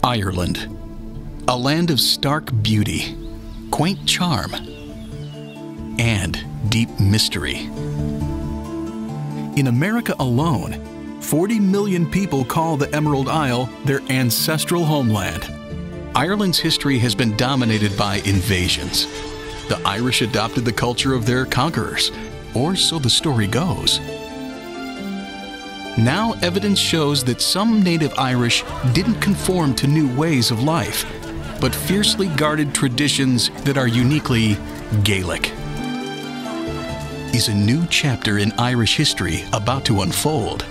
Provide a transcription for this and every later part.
Ireland, a land of stark beauty, quaint charm, and deep mystery. In America alone, 40 million people call the Emerald Isle their ancestral homeland. Ireland's history has been dominated by invasions. The Irish adopted the culture of their conquerors, or so the story goes. Now evidence shows that some native Irish didn't conform to new ways of life, but fiercely guarded traditions that are uniquely Gaelic. Is a new chapter in Irish history about to unfold?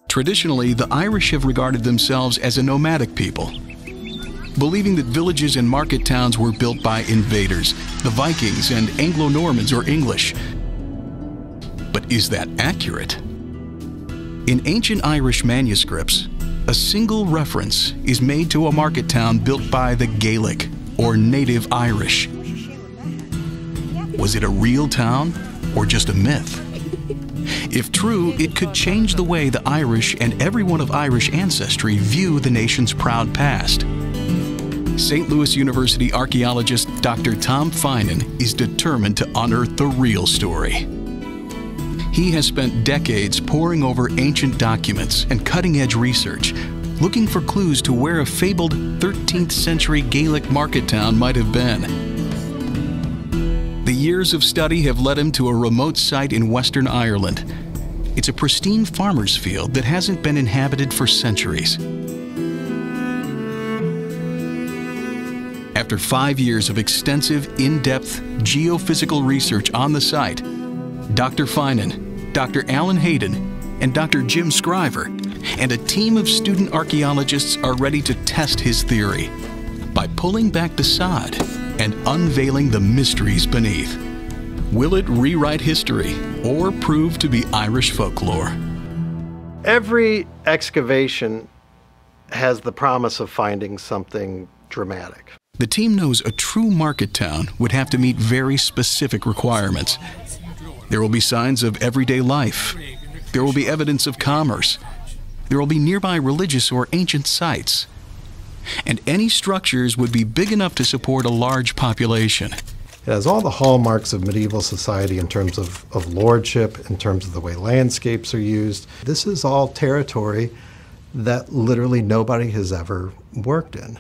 Traditionally, the Irish have regarded themselves as a nomadic people, believing that villages and market towns were built by invaders, the Vikings and Anglo-Normans or English. But is that accurate? In ancient Irish manuscripts, a single reference is made to a market town built by the Gaelic, or native Irish. Was it a real town, or just a myth? If true, it could change the way the Irish and everyone of Irish ancestry view the nation's proud past. St. Louis University archaeologist Dr. Tom Finan is determined to unearth the real story. He has spent decades poring over ancient documents and cutting-edge research, looking for clues to where a fabled 13th century Gaelic market town might have been. The years of study have led him to a remote site in Western Ireland. It's a pristine farmer's field that hasn't been inhabited for centuries. After 5 years of extensive, in-depth geophysical research on the site, Dr. Finan, Dr. Alan Hayden, and Dr. Jim Scriver, and a team of student archaeologists are ready to test his theory by pulling back the sod and unveiling the mysteries beneath. Will it rewrite history or prove to be Irish folklore? Every excavation has the promise of finding something dramatic. The team knows a true market town would have to meet very specific requirements. There will be signs of everyday life. There will be evidence of commerce. There will be nearby religious or ancient sites. And any structures would be big enough to support a large population. It has all the hallmarks of medieval society in terms of lordship, in terms of the way landscapes are used. This is all territory that literally nobody has ever worked in.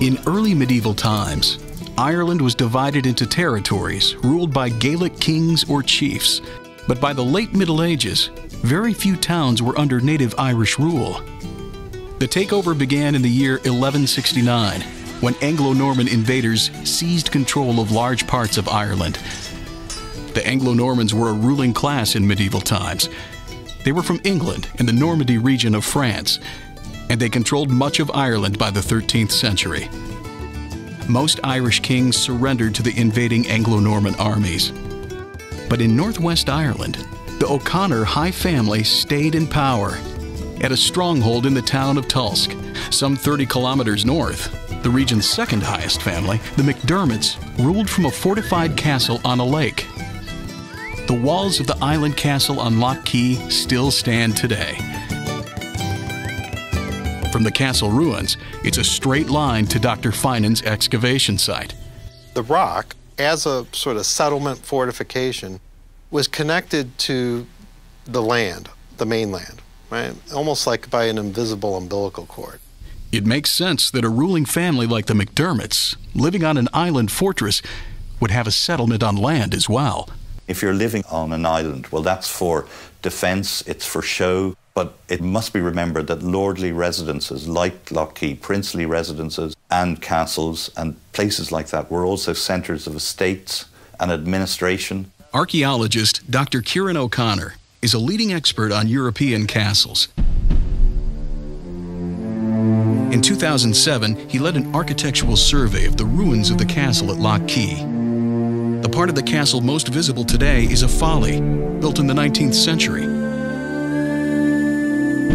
In early medieval times, Ireland was divided into territories ruled by Gaelic kings or chiefs. But by the late Middle Ages, very few towns were under native Irish rule. The takeover began in the year 1169, when Anglo-Norman invaders seized control of large parts of Ireland. The Anglo-Normans were a ruling class in medieval times. They were from England and the Normandy region of France, and they controlled much of Ireland by the 13th century. Most Irish kings surrendered to the invading Anglo-Norman armies. But in northwest Ireland, the O'Connor high family stayed in power at a stronghold in the town of Tulsk, some 30 kilometers north. The region's second highest family, the McDermotts, ruled from a fortified castle on a lake. The walls of the island castle on Lough Key still stand today. From the castle ruins, it's a straight line to Dr. Finan's excavation site. The rock, as a sort of settlement fortification, was connected to the land, the mainland, right? Almost like by an invisible umbilical cord. It makes sense that a ruling family like the McDermotts, living on an island fortress, would have a settlement on land as well. If you're living on an island, well, that's for defence, it's for show, but it must be remembered that lordly residences like Lough Key, princely residences and castles and places like that were also centres of estates and administration. Archaeologist Dr. Kieran O'Connor is a leading expert on European castles. In 2007, he led an architectural survey of the ruins of the castle at Lough Key. The part of the castle most visible today is a folly, built in the 19th century.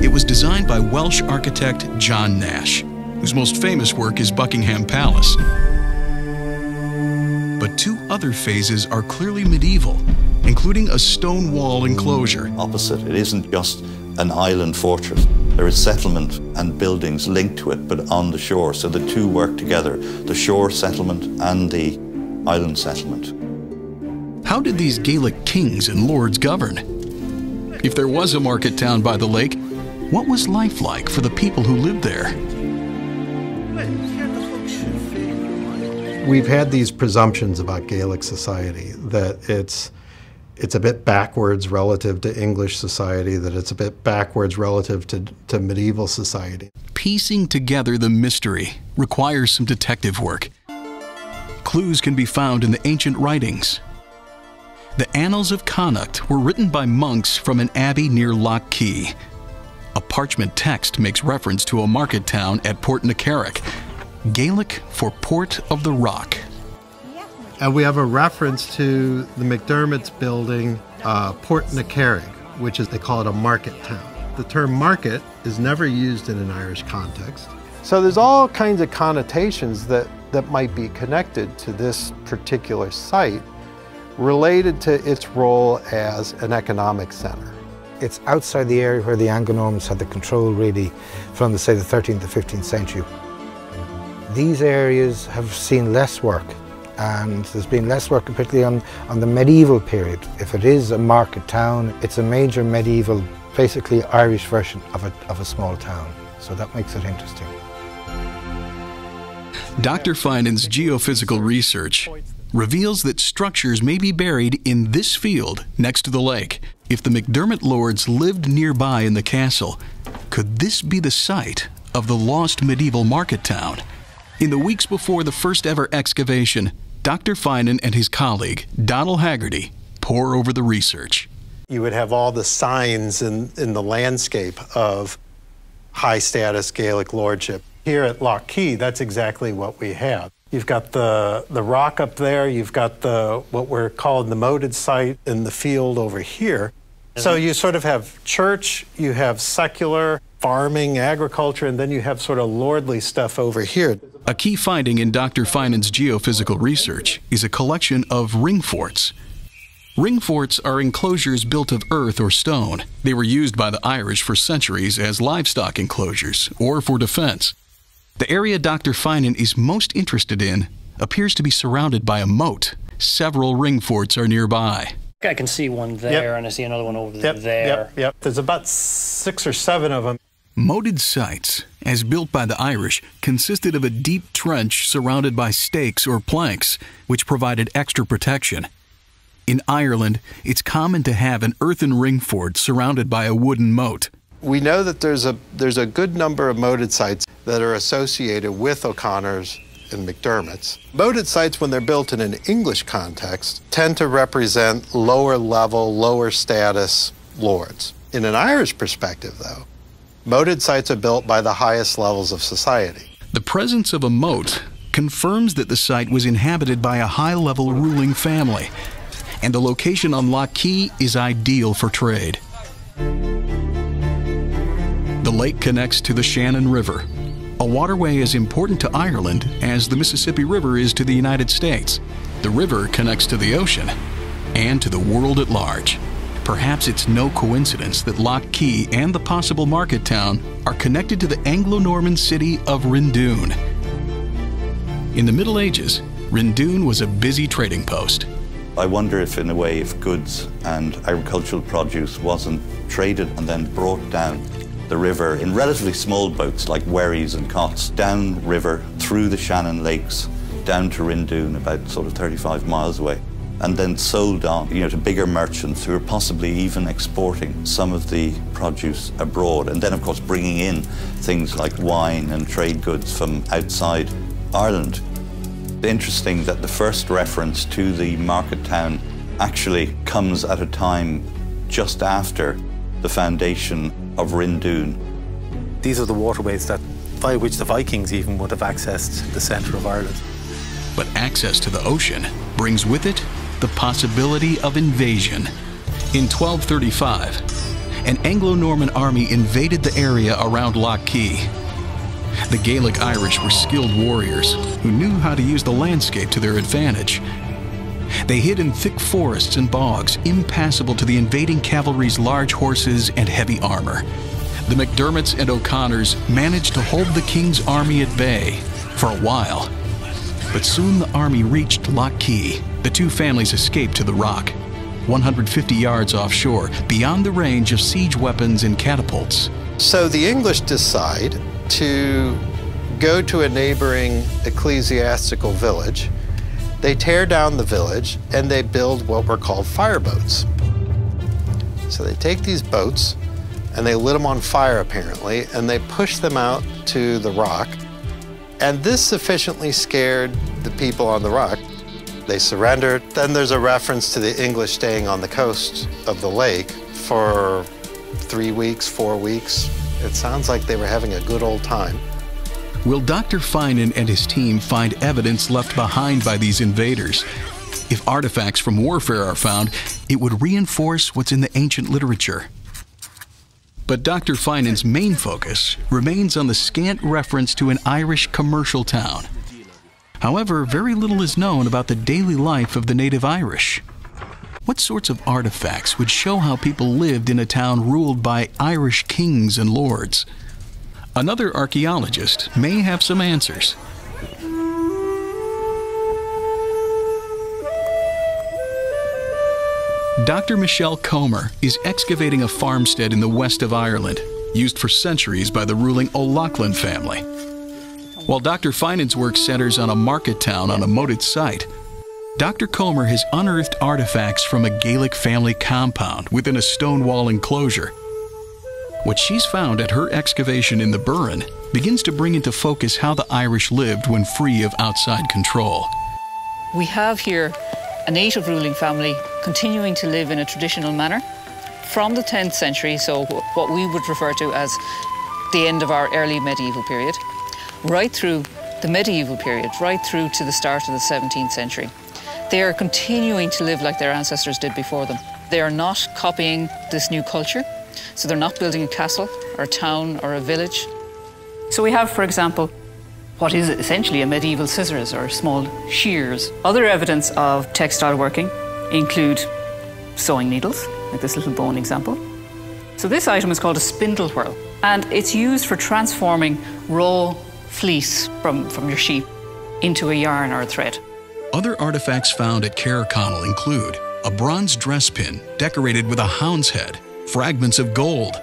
It was designed by Welsh architect John Nash, whose most famous work is Buckingham Palace. But but two other phases are clearly medieval, including a stone wall enclosure. Opposite, it isn't just an island fortress. There is settlement and buildings linked to it, but on the shore, so the two work together, the shore settlement and the island settlement. How did these Gaelic kings and lords govern? If there was a market town by the lake, what was life like for the people who lived there? We've had these presumptions about Gaelic society, that it's a bit backwards relative to English society, that it's a bit backwards relative to medieval society. Piecing together the mystery requires some detective work. Clues can be found in the ancient writings. The Annals of Connacht were written by monks from an abbey near Lough Key. A parchment text makes reference to a market town at Port na Carrick, Gaelic for Port of the Rock. And we have a reference to the McDermott's building, Port na Carrick, which is, they call it a market town. The term market is never used in an Irish context. So there's all kinds of connotations that might be connected to this particular site related to its role as an economic center. It's outside the area where the Anglo-Normans had the control really from the, say, the 13th to 15th century. These areas have seen less work, and there's been less work particularly on the medieval period. If it is a market town, it's a major medieval, basically Irish version of a small town. So that makes it interesting. Dr. Finan's geophysical research reveals that structures may be buried in this field next to the lake. If the McDermott lords lived nearby in the castle, could this be the site of the lost medieval market town? In the weeks before the first ever excavation, Dr. Finan and his colleague, Donald Haggerty, pore over the research. You would have all the signs in the landscape of high status Gaelic lordship. Here at Lough Key, that's exactly what we have. You've got the rock up there, you've got what we're calling the moated site in the field over here. So you sort of have church, you have secular, farming, agriculture, and then you have sort of lordly stuff over here. A key finding in Dr. Finan's geophysical research is a collection of ring forts. Ring forts are enclosures built of earth or stone. They were used by the Irish for centuries as livestock enclosures or for defense. The area Dr. Finan is most interested in appears to be surrounded by a moat. Several ring forts are nearby. I can see one there, and I see another one over there. Yep. There's about 6 or 7 of them. Moated sites, as built by the Irish, consisted of a deep trench surrounded by stakes or planks, which provided extra protection. In Ireland, it's common to have an earthen ring fort surrounded by a wooden moat. We know that there's a good number of moated sites that are associated with O'Connor's and McDermott's. Moated sites, when they're built in an English context, tend to represent lower level, lower status lords. In an Irish perspective, though, moated sites are built by the highest levels of society. The presence of a moat confirms that the site was inhabited by a high-level ruling family, and the location on Lough Key is ideal for trade. The lake connects to the Shannon River, a waterway as important to Ireland as the Mississippi River is to the United States. The river connects to the ocean and to the world at large. Perhaps it's no coincidence that Lough Key and the possible market town are connected to the Anglo-Norman city of Rindoon. In the Middle Ages, Rindoon was a busy trading post. I wonder if, in a way, if goods and agricultural produce wasn't traded and then brought down the river in relatively small boats like wherries and cots, down river, through the Shannon Lakes, down to Rindoon, about sort of 35 miles away, and then sold on, to bigger merchants who are possibly even exporting some of the produce abroad, and then, of course, bringing in things like wine and trade goods from outside Ireland. Interesting that the first reference to the market town actually comes at a time just after the foundation of Rindoon. These are the waterways by which the Vikings even would have accessed the centre of Ireland. But access to the ocean brings with it the possibility of invasion. In 1235, an Anglo-Norman army invaded the area around Lough Key. The Gaelic Irish were skilled warriors who knew how to use the landscape to their advantage. They hid in thick forests and bogs, impassable to the invading cavalry's large horses and heavy armor. The McDermotts and O'Connors managed to hold the king's army at bay for a while. But soon the army reached Lough Key. The two families escaped to the rock, 150 yards offshore, beyond the range of siege weapons and catapults. So the English decide to go to a neighboring ecclesiastical village. They tear down the village and they build what were called fireboats. So they take these boats and they lit them on fire apparently, and they push them out to the rock. And this sufficiently scared the people on the rock. They surrendered. Then there's a reference to the English staying on the coast of the lake for 3 weeks, 4 weeks. It sounds like they were having a good old time. Will Dr. Finan and his team find evidence left behind by these invaders? If artifacts from warfare are found, it would reinforce what's in the ancient literature. But Dr. Finan's main focus remains on the scant reference to an Irish commercial town. However, very little is known about the daily life of the native Irish. What sorts of artifacts would show how people lived in a town ruled by Irish kings and lords? Another archaeologist may have some answers. Dr. Michelle Comer is excavating a farmstead in the west of Ireland, used for centuries by the ruling O'Loughlin family. While Dr. Finan's work centers on a market town on a moated site, Dr. Comer has unearthed artifacts from a Gaelic family compound within a stone wall enclosure. What she's found at her excavation in the Burren begins to bring into focus how the Irish lived when free of outside control. We have here a native ruling family continuing to live in a traditional manner from the 10th century, so what we would refer to as the end of our early medieval period, right through the medieval period, right through to the start of the 17th century. They are continuing to live like their ancestors did before them. They are not copying this new culture, so they're not building a castle or a town or a village. So we have, for example, what is essentially a medieval scissors or small shears. Other evidence of textile working include sewing needles, like this little bone example. So this item is called a spindle whirl, and it's used for transforming raw fleece from your sheep into a yarn or a thread. Other artifacts found at Carriconnell include a bronze dress pin decorated with a hound's head, fragments of gold,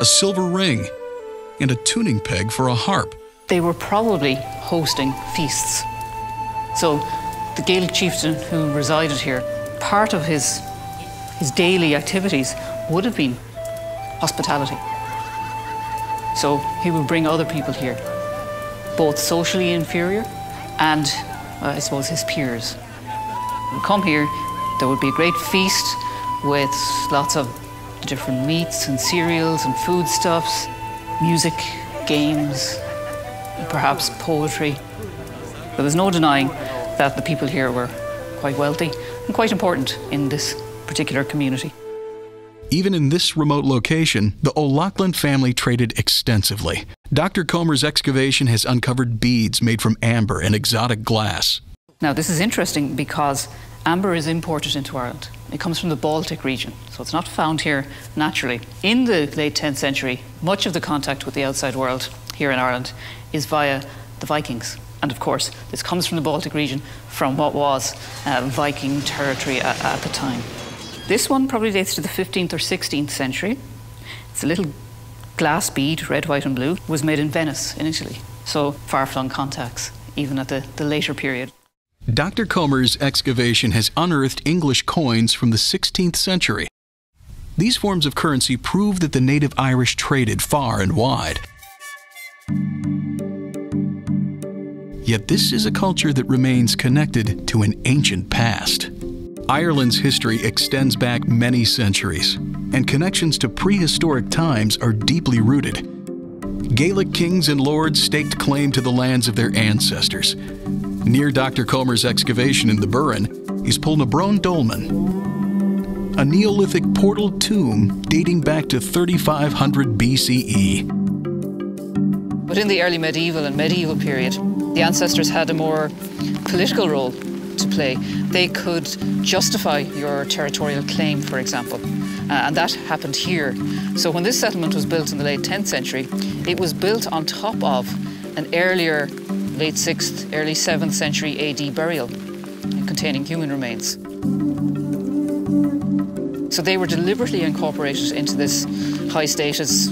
a silver ring, and a tuning peg for a harp. They were probably hosting feasts. So the Gaelic chieftain who resided here, part of his daily activities would have been hospitality. So he would bring other people here, both socially inferior and, I suppose, his peers. They would come here, there would be a great feast with lots of different meats and cereals and foodstuffs, music, games, perhaps poetry. But there's no denying that the people here were quite wealthy and quite important in this particular community. Even in this remote location, the O'Loughlin family traded extensively. Dr. Comer's excavation has uncovered beads made from amber and exotic glass. Now, this is interesting because amber is imported into Ireland. It comes from the Baltic region, so it's not found here naturally. In the late 10th century, much of the contact with the outside world here in Ireland is via the Vikings. And of course, this comes from the Baltic region, from what was Viking territory at the time. This one probably dates to the 15th or 16th century. It's a little glass bead, red, white and blue, was made in Venice in Italy. So far-flung contacts, even at the later period. Dr. Comer's excavation has unearthed English coins from the 16th century. These forms of currency prove that the native Irish traded far and wide. Yet this is a culture that remains connected to an ancient past. Ireland's history extends back many centuries, and connections to prehistoric times are deeply rooted. Gaelic kings and lords staked claim to the lands of their ancestors. Near Dr. Comer's excavation in the Burren is Pulnabrone Dolmen, a Neolithic portal tomb dating back to 3500 BCE. But in the early medieval and medieval period, the ancestors had a more political role. to play. They could justify your territorial claim, for example, and that happened here. So when this settlement was built in the late 10th century, it was built on top of an earlier late 6th, early 7th century AD burial containing human remains. So they were deliberately incorporated into this high status,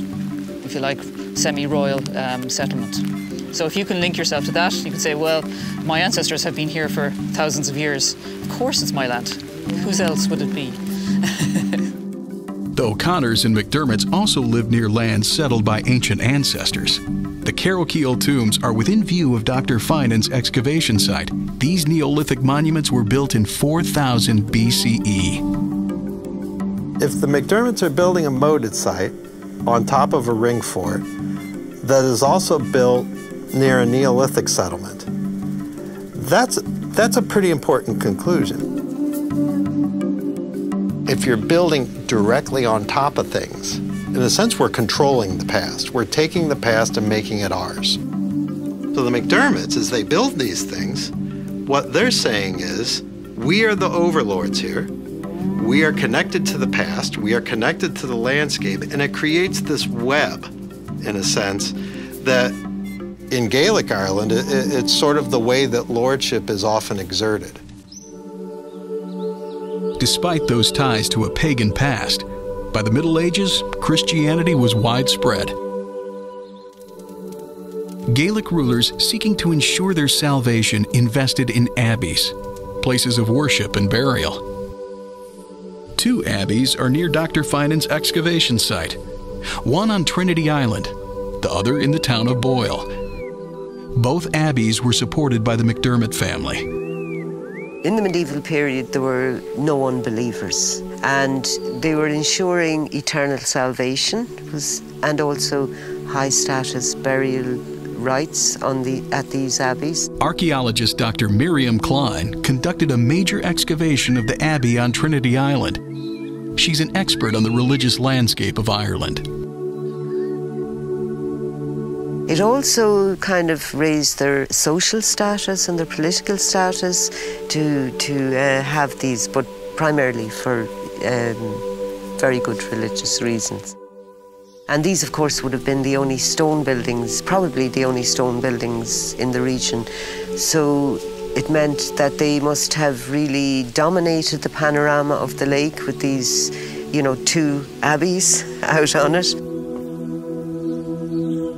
if you like, semi-royal settlement. So if you can link yourself to that, you can say, well, my ancestors have been here for thousands of years. Of course it's my land. Whose else would it be? The O'Connors and McDermotts also lived near lands settled by ancient ancestors. The Carrowkeel tombs are within view of Dr. Finan's excavation site. These Neolithic monuments were built in 4000 BCE. If the McDermotts are building a moated site on top of a ring fort that is also built near a Neolithic settlement, that's a pretty important conclusion. If you're building directly on top of things, in a sense, we're controlling the past. We're taking the past and making it ours. So the McDermotts, as they build these things, what they're saying is, we are the overlords here. We are connected to the past. We are connected to the landscape. And it creates this web, in a sense, that in Gaelic Ireland, it's sort of the way that lordship is often exerted. Despite those ties to a pagan past, by the Middle Ages, Christianity was widespread. Gaelic rulers seeking to ensure their salvation invested in abbeys, places of worship and burial. 2 abbeys are near Dr. Finan's excavation site, one on Trinity Island, the other in the town of Boyle. Both abbeys were supported by the McDermott family. In the medieval period, there were no unbelievers, and they were ensuring eternal salvation and also high status burial rites at these abbeys. Archaeologist Dr. Miriam Klein conducted a major excavation of the abbey on Trinity Island. She's an expert on the religious landscape of Ireland. It also kind of raised their social status and their political status to have these, but primarily for very good religious reasons. And these, of course, would have been the only stone buildings, probably the only stone buildings in the region. So it meant that they must have really dominated the panorama of the lake with these, 2 abbeys out on it.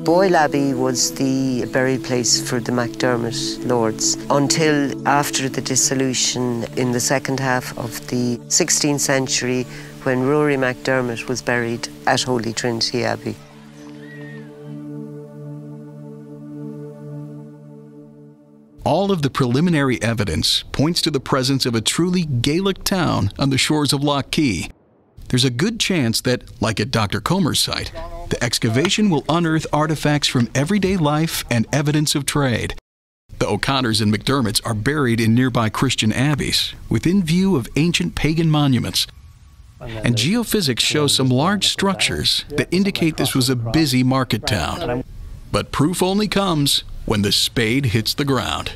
Boyle Abbey was the burial place for the McDermott lords until after the dissolution in the second half of the 16th century, when Rory McDermott was buried at Holy Trinity Abbey. All of the preliminary evidence points to the presence of a truly Gaelic town on the shores of Lough Key. There's a good chance that, like at Dr. Comer's site, the excavation will unearth artifacts from everyday life and evidence of trade. The O'Connors and McDermotts are buried in nearby Christian abbeys, within view of ancient pagan monuments. And geophysics shows some large structures that indicate this was a busy market town. But proof only comes when the spade hits the ground.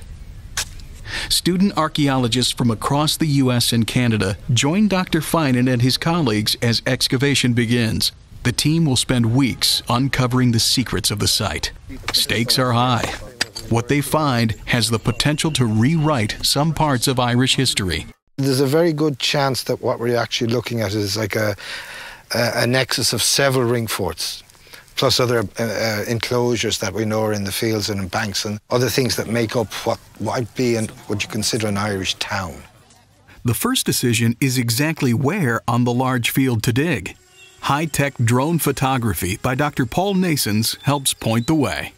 Student archaeologists from across the U.S. and Canada join Dr. Finan and his colleagues as excavation begins. The team will spend weeks uncovering the secrets of the site. Stakes are high. What they find has the potential to rewrite some parts of Irish history. There's a very good chance that what we're actually looking at is like a nexus of several ring forts, plus other enclosures that we know are in the fields and in banks and other things that make up what might be and what you consider an Irish town. The first decision is exactly where on the large field to dig. High-tech drone photography by Dr. Paul Nasons helps point the way.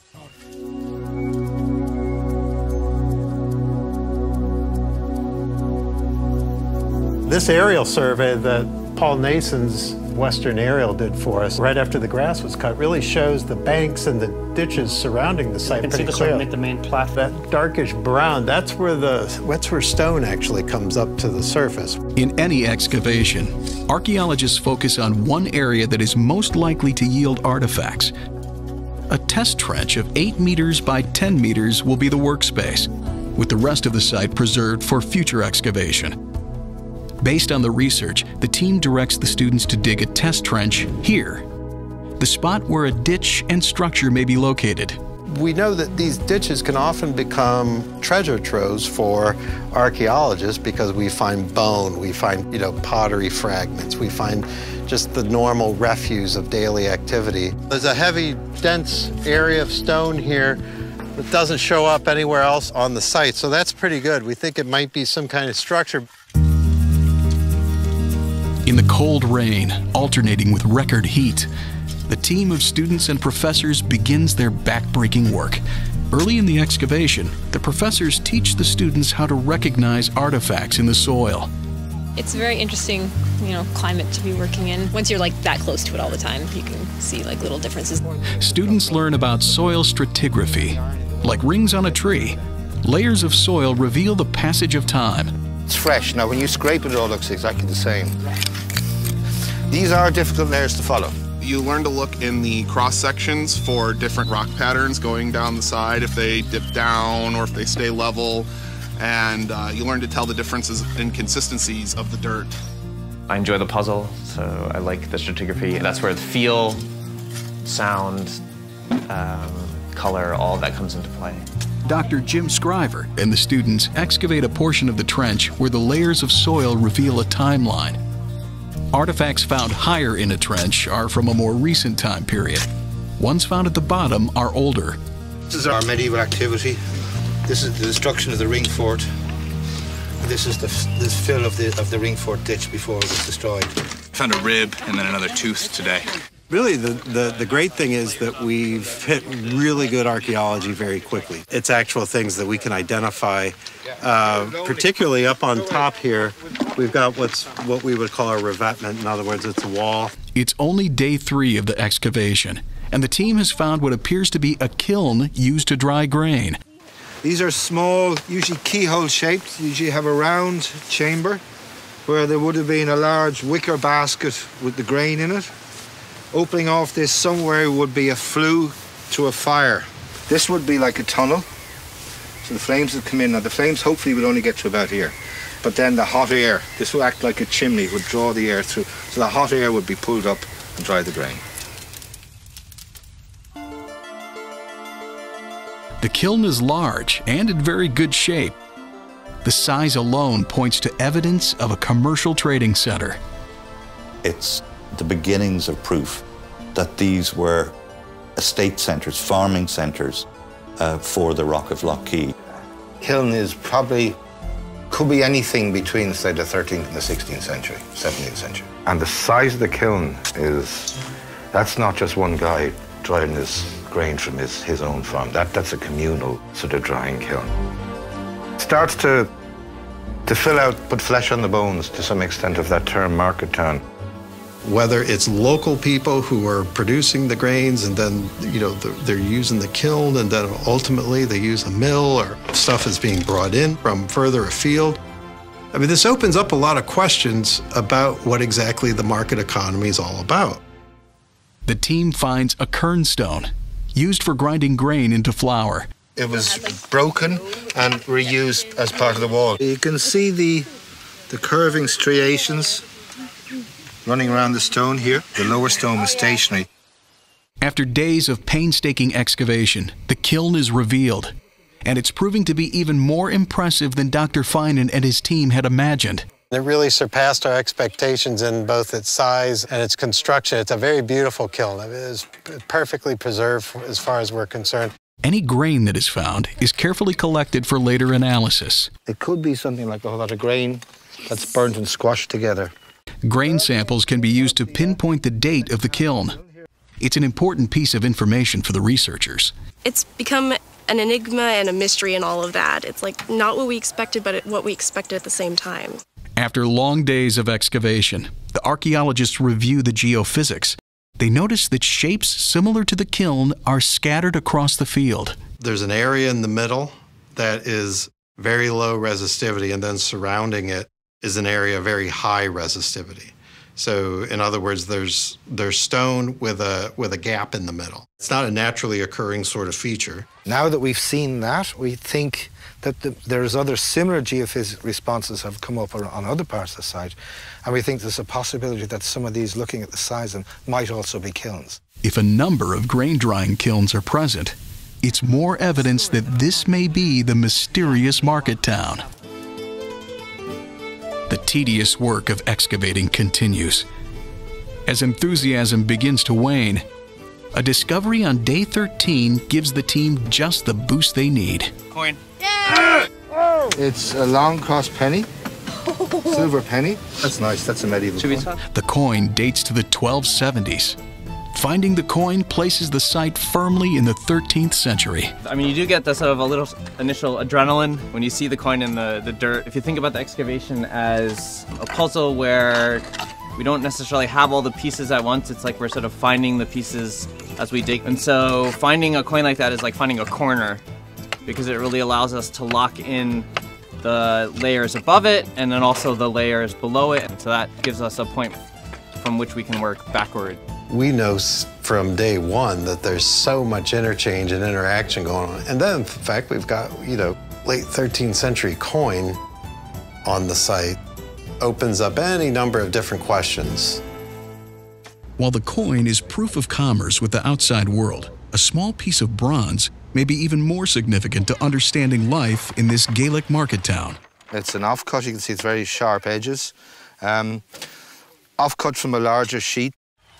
This aerial survey that Paul Nason's Western Aerial did for us right after the grass was cut really shows the banks and the ditches surrounding the site pretty clearly. The main platform. That darkish brown, that's where stone actually comes up to the surface. In any excavation, archaeologists focus on one area that is most likely to yield artifacts. A test trench of 8 meters by 10 meters will be the workspace, with the rest of the site preserved for future excavation. Based on the research, the team directs the students to dig a test trench here, the spot where a ditch and structure may be located. We know that these ditches can often become treasure troves for archaeologists because we find bone, we find, pottery fragments, we find just the normal refuse of daily activity. There's a heavy, dense area of stone here that doesn't show up anywhere else on the site, so that's pretty good. We think it might be some kind of structure. In the cold rain, alternating with record heat, the team of students and professors begins their back-breaking work. Early in the excavation, the professors teach the students how to recognize artifacts in the soil. It's a very interesting, climate to be working in. Once you're that close to it all the time, you can see little differences. Students learn about soil stratigraphy. Like rings on a tree, layers of soil reveal the passage of time. It's fresh. Now, when you scrape it, it all looks exactly the same. These are difficult layers to follow. You learn to look in the cross sections for different rock patterns going down the side, if they dip down or if they stay level, and you learn to tell the differences and consistencies of the dirt. I enjoy the puzzle, so I like the stratigraphy. That's where the feel, sound, color, all of that comes into play. Dr. Jim Scriver and the students excavate a portion of the trench where the layers of soil reveal a timeline. Artifacts found higher in a trench are from a more recent time period. Ones found at the bottom are older. This is our medieval activity. This is the destruction of the ring fort. This is this fill of the ring fort ditch before it was destroyed. Found a rib and then another tooth today. Really, the great thing is that we've hit really good archaeology very quickly. It's actual things that we can identify, particularly up on top here. We've got what we would call a revetment. In other words, it's a wall. It's only day 3 of the excavation, and the team has found what appears to be a kiln used to dry grain. These are small, usually keyhole shaped. Usually have a round chamber where there would have been a large wicker basket with the grain in it. Opening off this somewhere would be a flue to a fire. This would be like a tunnel, so the flames would come in. Now the flames hopefully would only get to about here, but then the hot air, this would act like a chimney, would draw the air through, so the hot air would be pulled up and dry the grain. The kiln is large and in very good shape. The size alone points to evidence of a commercial trading center. It's the beginnings of proof that these were estate centres, farming centres for the Rock of Lough. Kiln is probably, could be anything between, say, the 13th and the 16th century, 17th century. And the size of the kiln that's not just one guy drying his grain from his own farm. That's a communal sort of drying kiln. It starts to fill out, put flesh on the bones to some extent of that term market town. Whether it's local people who are producing the grains and then, they're using the kiln and then ultimately they use a mill, or stuff is being brought in from further afield. I mean, this opens up a lot of questions about what exactly the market economy is all about. The team finds a kernstone, used for grinding grain into flour. It was broken and reused as part of the wall. You can see the curving striations running around the stone here. The lower stone was stationary. After days of painstaking excavation, the kiln is revealed, and it's proving to be even more impressive than Dr. Finan and his team had imagined. It really surpassed our expectations in both its size and its construction. It's a very beautiful kiln. It is perfectly preserved as far as we're concerned. Any grain that is found is carefully collected for later analysis. It could be something like a whole lot of grain that's burnt and squashed together. Grain samples can be used to pinpoint the date of the kiln. It's an important piece of information for the researchers. It's become an enigma and a mystery and all of that. It's not what we expected, but what we expected at the same time. After long days of excavation, the archaeologists review the geophysics. They notice that shapes similar to the kiln are scattered across the field. There's an area in the middle that is very low resistivity, and then surrounding it is an area of very high resistivity. So in other words, there's stone with a gap in the middle. It's not a naturally occurring sort of feature. Now that we've seen that, we think that there's other similar geophysical responses have come up on other parts of the site, and we think there's a possibility that some of these, looking at the size of them, might also be kilns. If a number of grain drying kilns are present, it's more evidence that this may be the mysterious market town. The tedious work of excavating continues. As enthusiasm begins to wane, a discovery on day 13 gives the team just the boost they need. Coin. Yeah! It's a long cross penny, silver penny. That's nice, that's a medieval coin. The coin dates to the 1270s. Finding the coin places the site firmly in the 13th century. I mean, you do get the sort of a little initial adrenaline when you see the coin in the dirt. If you think about the excavation as a puzzle where we don't necessarily have all the pieces at once, it's like we're sort of finding the pieces as we dig. And so finding a coin like that is like finding a corner, because it really allows us to lock in the layers above it and then also the layers below it. And so that gives us a point from which we can work backward. We know from day one that there's so much interchange and interaction going on. And then, in fact, we've got, late 13th century coin on the site. Opens up any number of different questions. While the coin is proof of commerce with the outside world, a small piece of bronze may be even more significant to understanding life in this Gaelic market town. It's an offcut. You can see it's very sharp edges. Offcut from a larger sheet,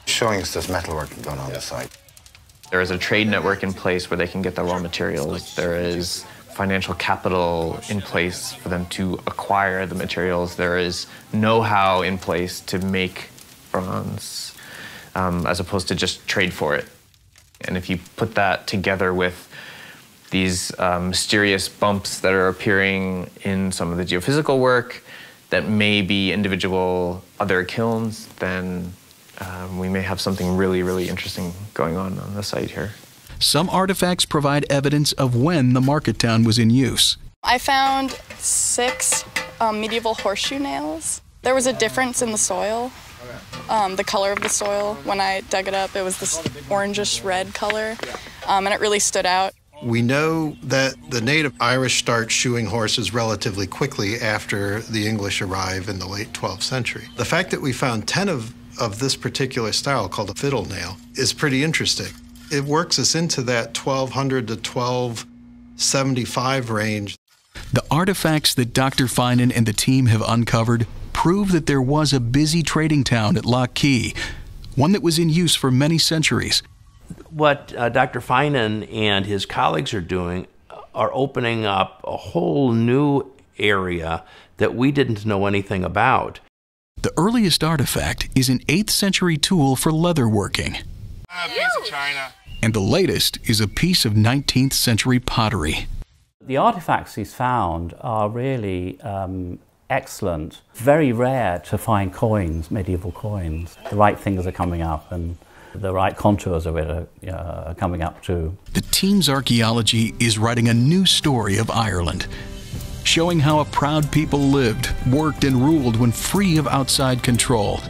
showing us there's metalwork going on the site. There is a trade network in place where they can get the raw materials. There is financial capital in place for them to acquire the materials. There is know-how in place to make bronze, as opposed to just trade for it. And if you put that together with these mysterious bumps that are appearing in some of the geophysical work that may be individual other kilns, then we may have something really, really interesting going on the site here. Some artifacts provide evidence of when the market town was in use. I found 6 medieval horseshoe nails. There was a difference in the soil, the color of the soil. When I dug it up, it was this orangish red color, and it really stood out. We know that the native Irish start shoeing horses relatively quickly after the English arrive in the late 12th century. The fact that we found 10 of this particular style, called a fiddle nail, is pretty interesting. It works us into that 1200 to 1275 range. The artifacts that Dr. Finan and the team have uncovered prove that there was a busy trading town at Lough Key, one that was in use for many centuries. What Dr. Finan and his colleagues are doing are opening up a whole new area that we didn't know anything about. The earliest artifact is an 8th century tool for leatherworking. A piece of china. And the latest is a piece of 19th century pottery. The artifacts he's found are really excellent. Very rare to find coins, medieval coins. The right things are coming up and the right contours of it are coming up too. The team's archaeology is writing a new story of Ireland, showing how a proud people lived, worked, and ruled when free of outside control.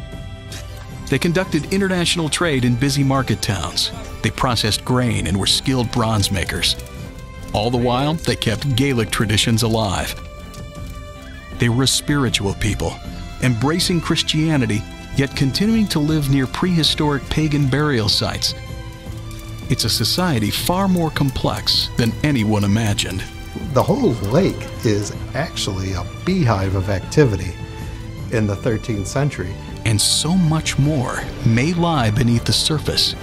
They conducted international trade in busy market towns. They processed grain and were skilled bronze makers. All the while, they kept Gaelic traditions alive. They were a spiritual people, embracing Christianity, yet continuing to live near prehistoric pagan burial sites. It's a society far more complex than anyone imagined. The whole lake is actually a beehive of activity in the 13th century. And so much more may lie beneath the surface.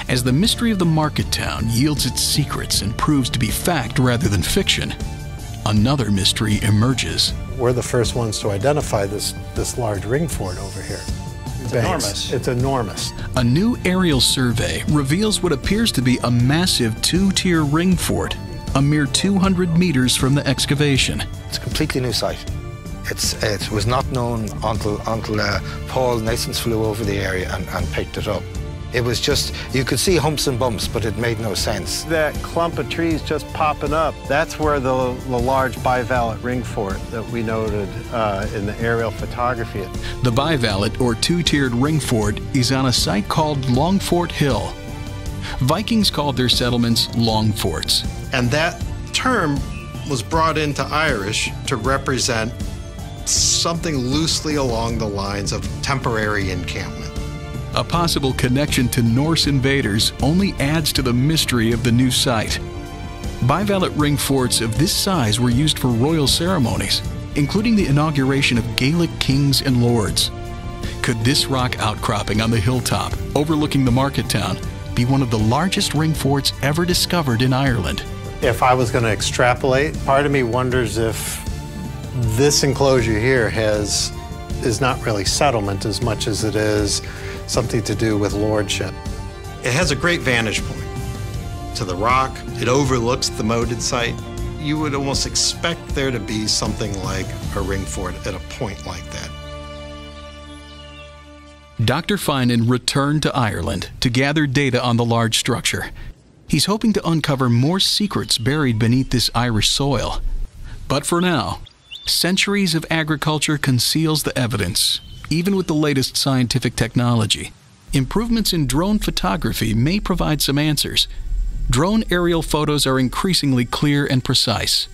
As the mystery of the market town yields its secrets and proves to be fact rather than fiction, another mystery emerges. We're the first ones to identify this large ring fort over here. It's enormous. It's enormous. A new aerial survey reveals what appears to be a massive 2-tier ring fort, a mere 200 meters from the excavation. It's a completely new site. It was not known until Paul Nasons flew over the area and picked it up. It was just, you could see humps and bumps, but it made no sense. That clump of trees just popping up, that's where the large bivalve ring fort that we noted in the aerial photography. The bivalve, or two-tiered ring fort, is on a site called Longfort Hill. Vikings called their settlements Long Forts. And that term was brought into Irish to represent something loosely along the lines of temporary encampment. A possible connection to Norse invaders only adds to the mystery of the new site. Bivalve ring forts of this size were used for royal ceremonies, including the inauguration of Gaelic kings and lords. Could this rock outcropping on the hilltop, overlooking the market town, be one of the largest ring forts ever discovered in Ireland? If I was going to extrapolate, part of me wonders if this enclosure here is not really settlement as much as it is something to do with lordship. It has a great vantage point to the rock. It overlooks the moated site. You would almost expect there to be something like a ring fort at a point like that. Dr. Finan returned to Ireland to gather data on the large structure. He's hoping to uncover more secrets buried beneath this Irish soil. But for now, centuries of agriculture conceals the evidence. Even with the latest scientific technology, improvements in drone photography may provide some answers. Drone aerial photos are increasingly clear and precise.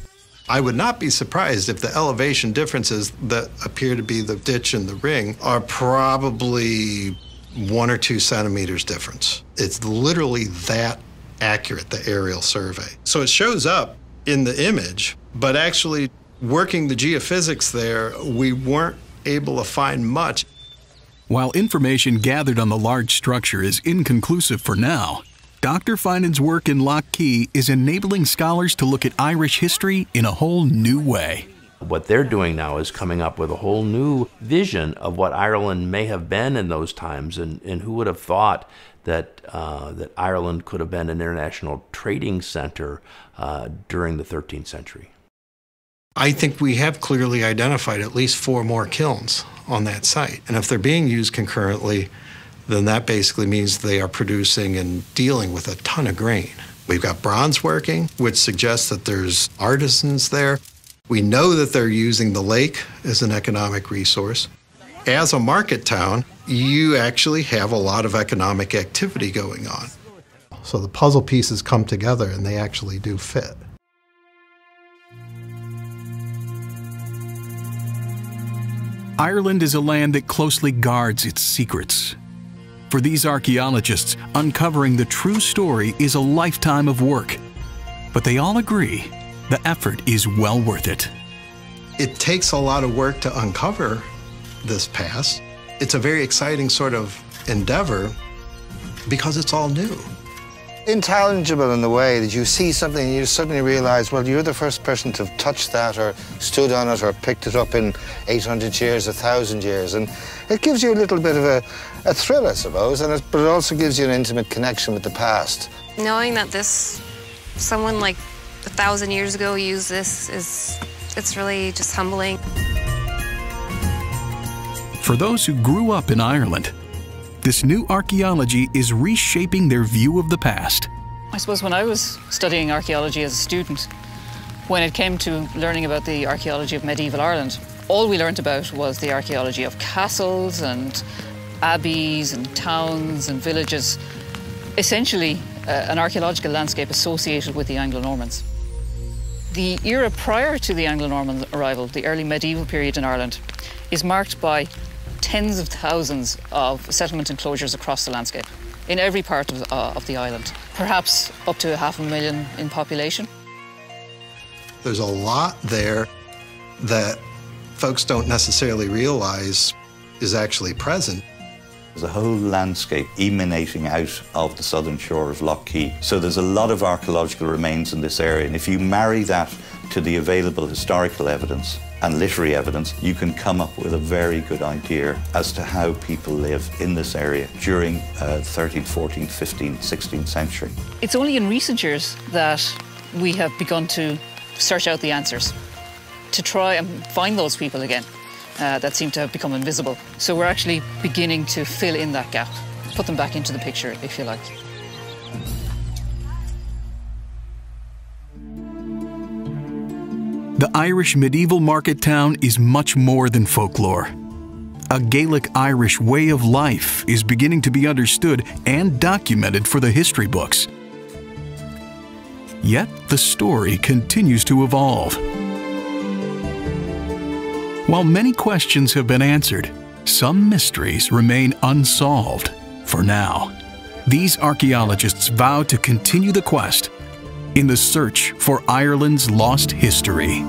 I would not be surprised if the elevation differences that appear to be the ditch and the ring are probably 1 or 2 centimeters difference. It's literally that accurate, the aerial survey. So it shows up in the image, but actually working the geophysics there, we weren't able to find much. While information gathered on the large structure is inconclusive for now, Dr. Finan's work in Lough Key is enabling scholars to look at Irish history in a whole new way. What they're doing now is coming up with a whole new vision of what Ireland may have been in those times, and who would have thought that that Ireland could have been an international trading center during the 13th century. I think we have clearly identified at least 4 more kilns on that site. And if they're being used concurrently, then that basically means they are producing and dealing with a ton of grain. We've got bronze working, which suggests that there's artisans there. We know that they're using the lake as an economic resource. As a market town, you actually have a lot of economic activity going on. So the puzzle pieces come together and they actually do fit. Ireland is a land that closely guards its secrets. For these archaeologists, uncovering the true story is a lifetime of work. But they all agree the effort is well worth it. It takes a lot of work to uncover this past. It's a very exciting sort of endeavor because it's all new. Intelligible in the way that you see something and you suddenly realize, well, you're the first person to have touched that or stood on it or picked it up in 800 years, 1,000 years. And it gives you a little bit of a thrill, I suppose, but it also gives you an intimate connection with the past. Knowing that someone like 1,000 years ago used this it's really just humbling. For those who grew up in Ireland, this new archaeology is reshaping their view of the past. I suppose when I was studying archaeology as a student, when it came to learning about the archaeology of medieval Ireland, all we learnt about was the archaeology of castles and abbeys and towns and villages. Essentially, an archaeological landscape associated with the Anglo-Normans. The era prior to the Anglo-Norman arrival, the early medieval period in Ireland, is marked by tens of thousands of settlement enclosures across the landscape, in every part of the island, perhaps up to 500,000 in population. There's a lot there that folks don't necessarily realize is actually present. There's a whole landscape emanating out of the southern shore of Lough Key. So there's a lot of archaeological remains in this area, and if you marry that to the available historical evidence and literary evidence, you can come up with a very good idea as to how people lived in this area during 13th, 14th, 15th, 16th century. It's only in recent years that we have begun to search out the answers, to try and find those people again that seem to have become invisible. So we're actually beginning to fill in that gap. put them back into the picture, if you like. The Irish medieval market town is much more than folklore. A Gaelic Irish way of life is beginning to be understood and documented for the history books. Yet the story continues to evolve. While many questions have been answered, some mysteries remain unsolved for now. These archaeologists vow to continue the quest in the search for Ireland's lost history.